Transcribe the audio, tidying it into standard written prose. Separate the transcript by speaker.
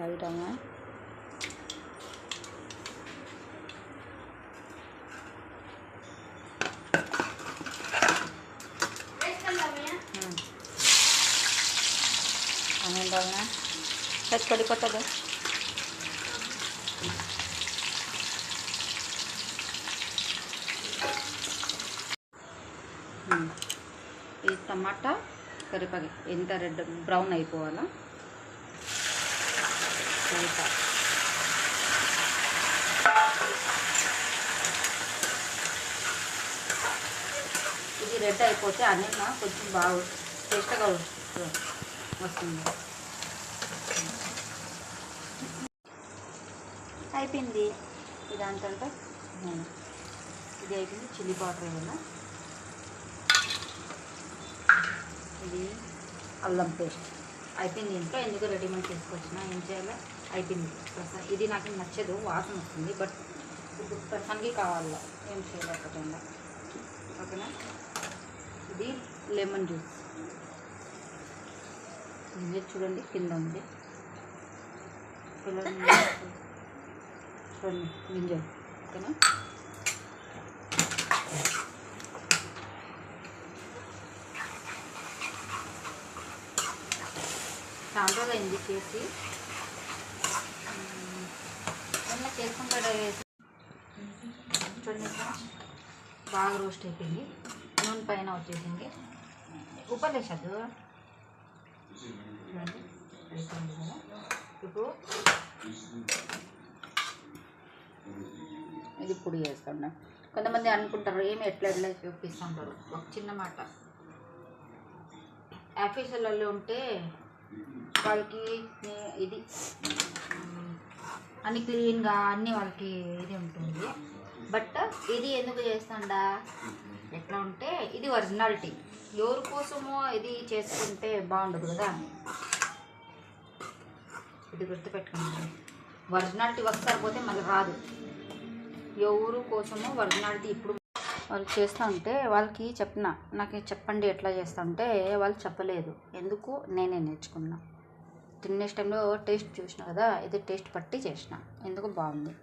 Speaker 1: White అమ్మా ಆಮೇಲೆ ಹೆಚ್ಚು ಕಡಿ ಕೊಟ್ಟದು ఈ టమాటా కరివేపాకు ఎంత రెడ్ బ్రౌన్ అయిపోవాలా ఇది రెడ్ అయిపోతే అన్నం కొంచెం బాగా టేస్ట్గా వస్తుంది. అయిపోయింది దాని తర్వాత ఇది అయిపోయింది. చిల్లీ పౌడర్ వేయాలి. ఇది అల్లం పేస్ట్ అయిపోయింది. ఇంట్లో ఎందుకు రెడీమేడ్ తీసుకొచ్చినా ఏం చేయాలి అయిపోయింది. ఇది నాకు నచ్చదు, వాసన వస్తుంది. బట్ ఇప్పుడు ప్రసంగి కావాలి, ఏం చేయలేకపోతుందా. ఓకేనా. ఇది లెమన్ జ్యూస్ ఇది చూడండి కింద ఉంది చూడండి గింజలు. ఓకేనా. చాలా రోజులు అయింది చేసి, ఏమన్నా చేసుకుంటాడు వేసి చూడండి బాగా రోస్ట్ అయిపోయింది. నూనె పైన వచ్చేసింది. ఉప్పు వేసాదు చూడండి అయిపోయింది కదా. ఇప్పుడు ఇది పొడి వేస్తాను. కొంతమంది అనుకుంటారు ఏమి ఎట్లా చూపిస్తుంటారు. ఒక చిన్న మాట, ఆఫీసులలో ఉంటే వాళ్ళకి ఇది అన్ని క్లీన్గా అన్నీ వాళ్ళకి ఇది ఉంటుంది. బట్ ఇది ఎందుకు చేస్తాడా ఎట్లా ఉంటే ఇది ఒరిజినాలిటీ. ఎవరి కోసమో ఇది చేసుకుంటే బాగుండదు కదా. ఇది గుర్తుపెట్టుకోండి, ఒరిజినాలిటీ ఒకసారి పోతే మళ్ళీ రాదు. ఎవరు కోసమో ఒరిజినాలిటీ. ఇప్పుడు వాళ్ళు చేస్తూ ఉంటే వాళ్ళకి చెప్పిన నాకు చెప్పండి ఎట్లా చేస్తా ఉంటే వాళ్ళు చెప్పలేదు. ఎందుకు నేనే నేర్చుకున్నా. తినే టైంలో టేస్ట్ చూసిన కదా, ఇది టేస్ట్ పట్టి చేసిన. ఎందుకు బాగుంది.